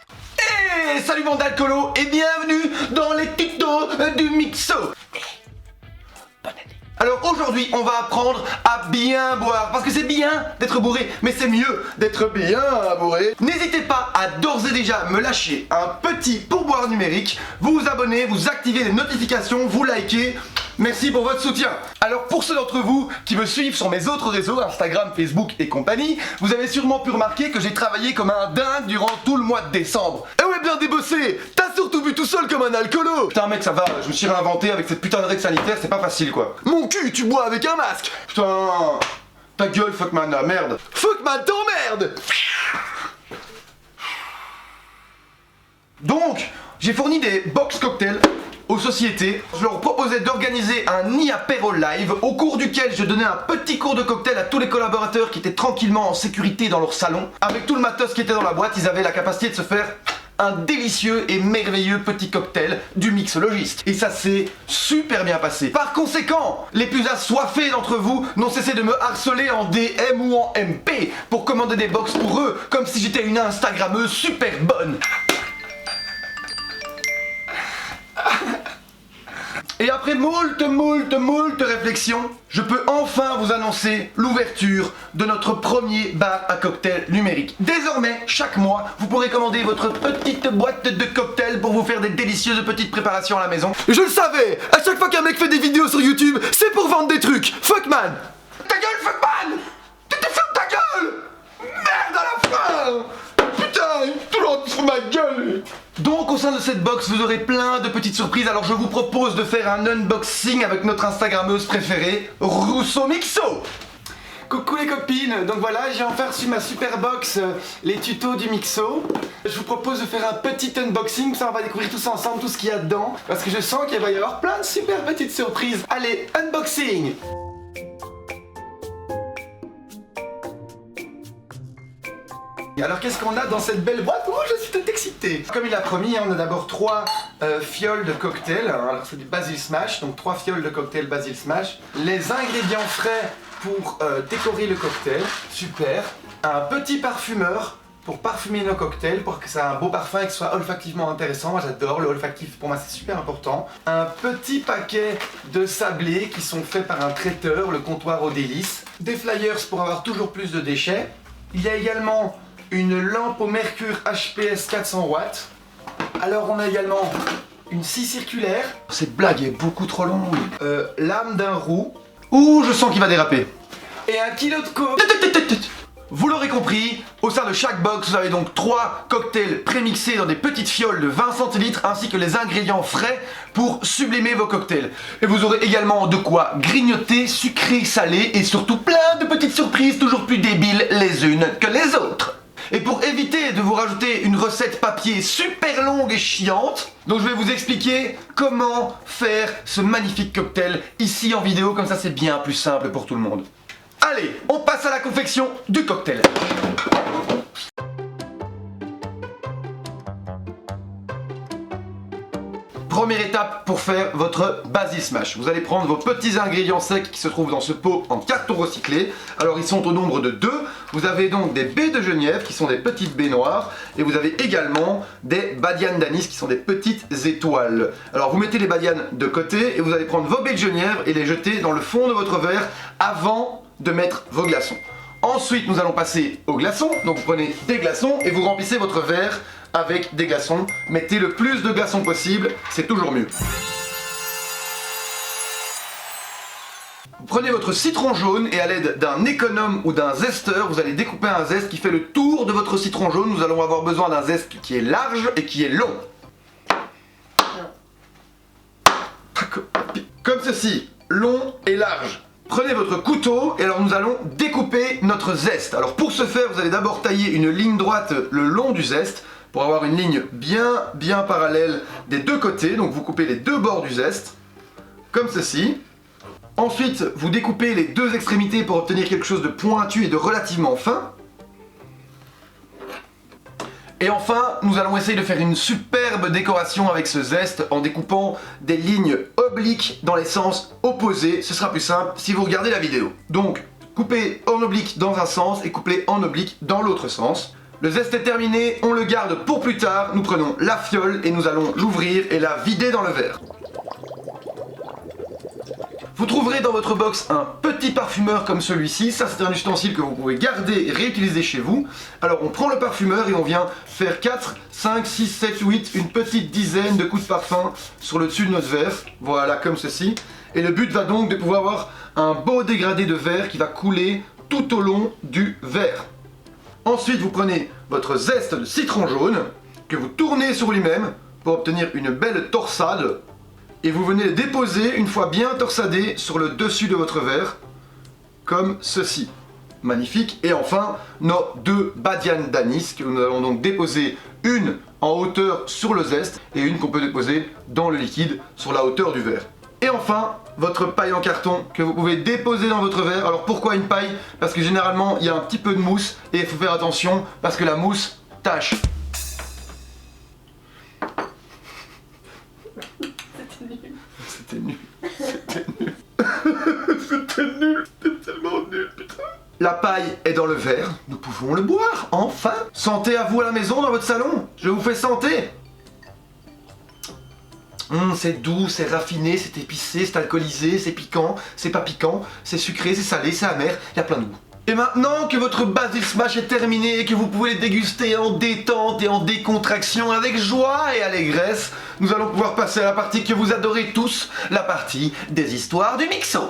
Hey, salut mon alcoolo et bienvenue dans les tutos du Mixo. Bonne année. Alors aujourd'hui on va apprendre à bien boire parce que c'est bien d'être bourré mais c'est mieux d'être bien bourré. N'hésitez pas à d'ores et déjà me lâcher un petit pourboire numérique, vous vous abonnez, vous activez les notifications, vous likez. Merci pour votre soutien. Alors pour ceux d'entre vous qui me suivent sur mes autres réseaux, Instagram, Facebook et compagnie, vous avez sûrement pu remarquer que j'ai travaillé comme un dingue durant tout le mois de décembre. Et ouais, bien débossé. T'as surtout bu tout seul comme un alcoolo. Putain mec, ça va, je me suis réinventé avec cette putain de règle sanitaire, c'est pas facile quoi. Mon cul, tu bois avec un masque. Putain, ta gueule fuckman, ah, merde. Fuckman, t'emmerdes. Donc, j'ai fourni des box cocktails aux sociétés. Je leur proposais d'organiser un apéro live au cours duquel je donnais un petit cours de cocktail à tous les collaborateurs qui étaient tranquillement en sécurité dans leur salon. Avec tout le matos qui était dans la boîte, ils avaient la capacité de se faire un délicieux et merveilleux petit cocktail du mixologiste. Et ça s'est super bien passé. Par conséquent, les plus assoiffés d'entre vous n'ont cessé de me harceler en DM ou en MP pour commander des box pour eux, comme si j'étais une Instagrammeuse super bonne. Et après moult réflexions, je peux enfin vous annoncer l'ouverture de notre premier bar à cocktail numérique. Désormais, chaque mois, vous pourrez commander votre petite boîte de cocktails pour vous faire des délicieuses petites préparations à la maison. Je le savais, à chaque fois qu'un mec fait des vidéos sur YouTube, c'est pour vendre des trucs. Fuckman. Ta gueule, fuckman. Tu te fous de ta gueule. Merde à la fin. Putain, tout le monde se fout de ma gueule. Donc au sein de cette box vous aurez plein de petites surprises, alors je vous propose de faire un unboxing avec notre Instagrammeuse préférée, Rousseau Mixo. Coucou les copines, donc voilà j'ai enfin reçu ma super box, les tutos du Mixo. Je vous propose de faire un petit unboxing, ça on va découvrir tous ensemble tout ce qu'il y a dedans, parce que je sens qu'il va y avoir plein de super petites surprises. Allez, unboxing. Alors qu'est-ce qu'on a dans cette belle boîte? Oh, je suis tout excité. Comme il a promis, on a d'abord 3 fioles de cocktail. Alors c'est du Basil Smash, donc 3 fioles de cocktail Basil Smash. Les ingrédients frais pour décorer le cocktail, super. Un petit parfumeur pour parfumer nos cocktails, pour que ça ait un beau parfum et que ce soit olfactivement intéressant. Moi j'adore le olfactif, pour moi c'est super important. Un petit paquet de sablés qui sont faits par un traiteur, le comptoir aux délices. Des flyers pour avoir toujours plus de déchets. Il y a également une lampe au mercure HPS 400 watts. Alors on a également une scie circulaire. Cette blague est beaucoup trop longue. Lame d'un roux. Ouh, je sens qu'il va déraper. Et 1 kilo de coke. Vous l'aurez compris, au sein de chaque box, vous avez donc 3 cocktails prémixés dans des petites fioles de 20 centilitres ainsi que les ingrédients frais pour sublimer vos cocktails. Et vous aurez également de quoi grignoter, sucré, salé et surtout plein de petites surprises toujours plus débiles les unes que les autres. Et pour éviter de vous rajouter une recette papier super longue et chiante, donc je vais vous expliquer comment faire ce magnifique cocktail ici en vidéo, comme ça c'est bien plus simple pour tout le monde. Allez, on passe à la confection du cocktail. Première étape pour faire votre Basil Smash. Vous allez prendre vos petits ingrédients secs qui se trouvent dans ce pot en carton recyclé. Alors ils sont au nombre de 2. Vous avez donc des baies de genièvre qui sont des petites baies noires. Et vous avez également des badianes d'anis qui sont des petites étoiles. Alors vous mettez les badianes de côté et vous allez prendre vos baies de genièvre et les jeter dans le fond de votre verre avant de mettre vos glaçons. Ensuite nous allons passer aux glaçons. Donc vous prenez des glaçons et vous remplissez votre verre avec des glaçons. Mettez le plus de glaçons possible, c'est toujours mieux. Vous prenez votre citron jaune et à l'aide d'un économe ou d'un zesteur, vous allez découper un zeste qui fait le tour de votre citron jaune. Nous allons avoir besoin d'un zeste qui est large et qui est long. Comme ceci, long et large. Prenez votre couteau et alors nous allons découper notre zeste. Alors pour ce faire, vous allez d'abord tailler une ligne droite le long du zeste pour avoir une ligne bien parallèle des deux côtés. Donc vous coupez les deux bords du zeste, comme ceci. Ensuite, vous découpez les deux extrémités pour obtenir quelque chose de pointu et de relativement fin. Et enfin, nous allons essayer de faire une superbe décoration avec ce zeste en découpant des lignes obliques dans les sens opposés. Ce sera plus simple si vous regardez la vidéo. Donc, coupez en oblique dans un sens et coupez en oblique dans l'autre sens. Le zeste est terminé, on le garde pour plus tard. Nous prenons la fiole et nous allons l'ouvrir et la vider dans le verre. Vous trouverez dans votre box un petit parfumeur comme celui-ci. Ça, c'est un ustensile que vous pouvez garder et réutiliser chez vous. Alors, on prend le parfumeur et on vient faire 4, 5, 6, 7, 8, une petite dizaine de coups de parfum sur le dessus de notre verre. Voilà, comme ceci. Et le but va donc de pouvoir avoir un beau dégradé de verre qui va couler tout au long du verre. Ensuite, vous prenez votre zeste de citron jaune que vous tournez sur lui-même pour obtenir une belle torsade. Et vous venez le déposer une fois bien torsadé sur le dessus de votre verre, comme ceci. Magnifique. Et enfin, nos 2 badianes d'anis que nous allons donc déposer, une en hauteur sur le zeste et une qu'on peut déposer dans le liquide sur la hauteur du verre. Et enfin, votre paille en carton que vous pouvez déposer dans votre verre. Alors pourquoi une paille? Parce que généralement, il y a un petit peu de mousse et il faut faire attention parce que la mousse tâche. C'était nul. C'était nul. C'était nul. C'était tellement nul, putain. La paille est dans le verre. Nous pouvons le boire, enfin. Santé à vous à la maison, dans votre salon. Je vous fais santé. C'est doux, c'est raffiné, c'est épicé, c'est alcoolisé, c'est piquant, c'est pas piquant, c'est sucré, c'est salé, c'est amer, il y a plein de goûts. Et maintenant que votre Basil Smash est terminé et que vous pouvez le déguster en détente et en décontraction avec joie et allégresse, nous allons pouvoir passer à la partie que vous adorez tous, la partie des histoires du mixo.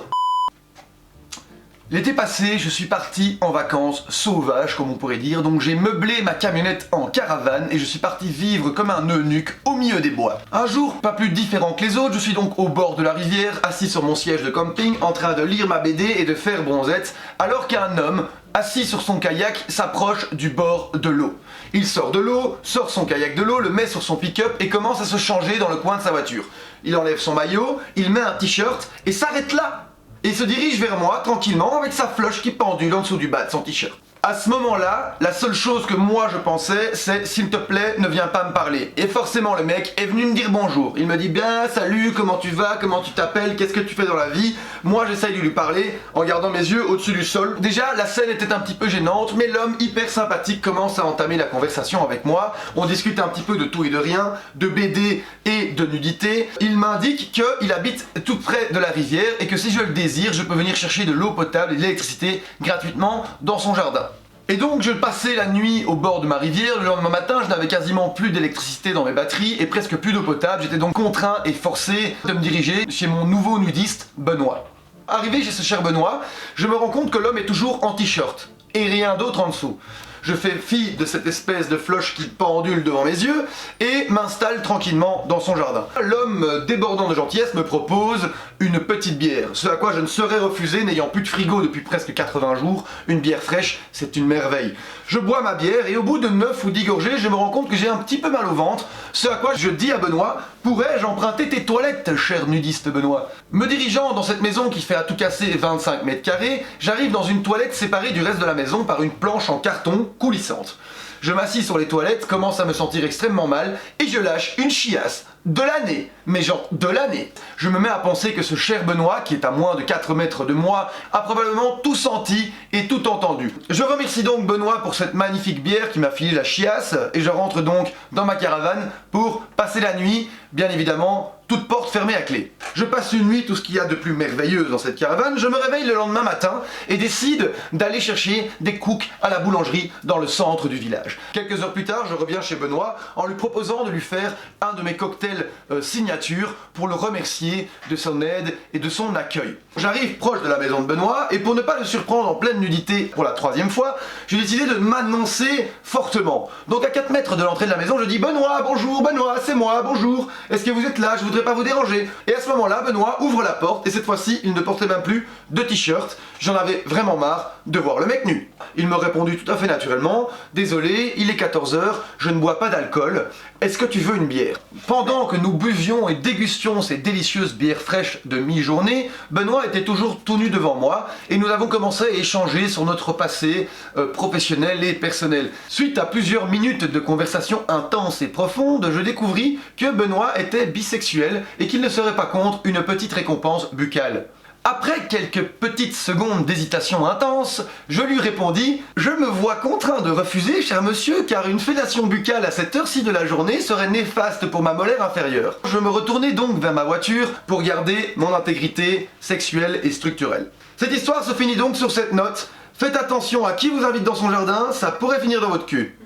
L'été passé, je suis parti en vacances sauvages, comme on pourrait dire, donc j'ai meublé ma camionnette en caravane et je suis parti vivre comme un eunuque au milieu des bois. Un jour, pas plus différent que les autres, je suis donc au bord de la rivière, assis sur mon siège de camping, en train de lire ma BD et de faire bronzette, alors qu'un homme, assis sur son kayak, s'approche du bord de l'eau. Il sort de l'eau, sort son kayak de l'eau, le met sur son pick-up et commence à se changer dans le coin de sa voiture. Il enlève son maillot, il met un t-shirt et s'arrête là. Et se dirige vers moi tranquillement avec sa floche qui pendule en dessous du bas de son t-shirt. À ce moment-là, la seule chose que moi je pensais, c'est s'il te plaît, ne viens pas me parler. Et forcément le mec est venu me dire bonjour. Il me dit bien, salut, comment tu vas, comment tu t'appelles, qu'est-ce que tu fais dans la vie. Moi j'essaye de lui parler en gardant mes yeux au-dessus du sol. Déjà la scène était un petit peu gênante, mais l'homme hyper sympathique commence à entamer la conversation avec moi. On discute un petit peu de tout et de rien, de BD et de nudité. Il m'indique qu'il habite tout près de la rivière et que si je le désire, je peux venir chercher de l'eau potable et de l'électricité gratuitement dans son jardin. Et donc je passais la nuit au bord de ma rivière, le lendemain matin je n'avais quasiment plus d'électricité dans mes batteries et presque plus d'eau potable, j'étais donc contraint et forcé de me diriger chez mon nouveau nudiste, Benoît. Arrivé chez ce cher Benoît, je me rends compte que l'homme est toujours en t-shirt et rien d'autre en dessous. Je fais fi de cette espèce de floche qui pendule devant mes yeux et m'installe tranquillement dans son jardin. L'homme débordant de gentillesse me propose une petite bière, ce à quoi je ne saurais refuser n'ayant plus de frigo depuis presque 80 jours. Une bière fraîche, c'est une merveille. Je bois ma bière et au bout de 9 ou 10 gorgées, je me rends compte que j'ai un petit peu mal au ventre, ce à quoi je dis à Benoît: pourrais-je emprunter tes toilettes, cher nudiste Benoît? Me dirigeant dans cette maison qui fait à tout casser 25 mètres carrés, j'arrive dans une toilette séparée du reste de la maison par une planche en carton coulissante. Je m'assis sur les toilettes, commence à me sentir extrêmement mal et je lâche une chiasse de l'année, mais genre de l'année. Je me mets à penser que ce cher Benoît, qui est à moins de 4 mètres de moi, a probablement tout senti et tout entendu. Je remercie donc Benoît pour cette magnifique bière qui m'a filé la chiasse et je rentre donc dans ma caravane pour passer la nuit, bien évidemment, toute porte fermée à clé. Je passe une nuit, tout ce qu'il y a de plus merveilleuse dans cette caravane, je me réveille le lendemain matin et décide d'aller chercher des cooks à la boulangerie dans le centre du village. Quelques heures plus tard, je reviens chez Benoît en lui proposant de lui faire un de mes cocktails signature pour le remercier de son aide et de son accueil. J'arrive proche de la maison de Benoît et pour ne pas le surprendre en pleine nudité pour la 3e fois, j'ai décidé de m'annoncer fortement. Donc à 4 mètres de l'entrée de la maison, je dis: Benoît, bonjour, Benoît, c'est moi, bonjour, est-ce que vous êtes là? Je voudrais pas vous déranger. Et à ce moment-là, Benoît ouvre la porte et cette fois-ci, il ne portait même plus de t-shirt. J'en avais vraiment marre de voir le mec nu. Il m'a répondu tout à fait naturellement: désolé, il est 14h, je ne bois pas d'alcool, est-ce que tu veux une bière? Pendant que nous buvions et dégustions ces délicieuses bières fraîches de mi-journée, Benoît était toujours tout nu devant moi et nous avons commencé à échanger sur notre passé professionnel et personnel. Suite à plusieurs minutes de conversation intense et profonde, je découvris que Benoît était bisexuel et qu'il ne serait pas contre une petite récompense buccale. Après quelques petites secondes d'hésitation intense, je lui répondis « Je me vois contraint de refuser, cher monsieur, car une fellation buccale à cette heure-ci de la journée serait néfaste pour ma molaire inférieure. » Je me retournai donc vers ma voiture pour garder mon intégrité sexuelle et structurelle. Cette histoire se finit donc sur cette note. Faites attention à qui vous invite dans son jardin, ça pourrait finir dans votre cul.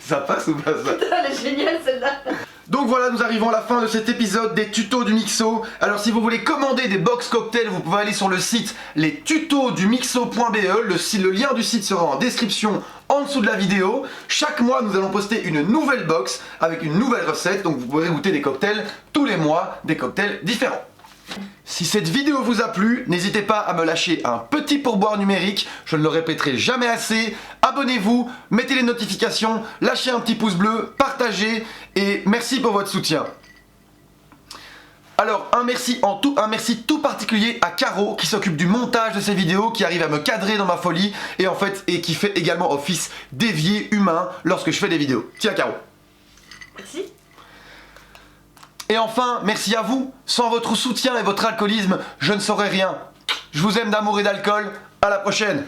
Ça passe ou pas ça? Putain, elle est géniale celle-là. Donc voilà, nous arrivons à la fin de cet épisode des tutos du Mixo. Alors si vous voulez commander des box cocktails, vous pouvez aller sur le site lestutodsdumixo.be. Le lien du site sera en description en dessous de la vidéo. Chaque mois, nous allons poster une nouvelle box avec une nouvelle recette. Donc vous pourrez goûter des cocktails tous les mois, des cocktails différents. Si cette vidéo vous a plu, n'hésitez pas à me lâcher un petit pourboire numérique, je ne le répéterai jamais assez. Abonnez-vous, mettez les notifications, lâchez un petit pouce bleu, partagez et merci pour votre soutien. Alors un merci tout particulier à Caro qui s'occupe du montage de ces vidéos, qui arrive à me cadrer dans ma folie et qui fait également office d'évier humain lorsque je fais des vidéos. Tiens Caro. Merci. Et enfin, merci à vous. Sans votre soutien et votre alcoolisme, je ne saurais rien. Je vous aime d'amour et d'alcool. À la prochaine.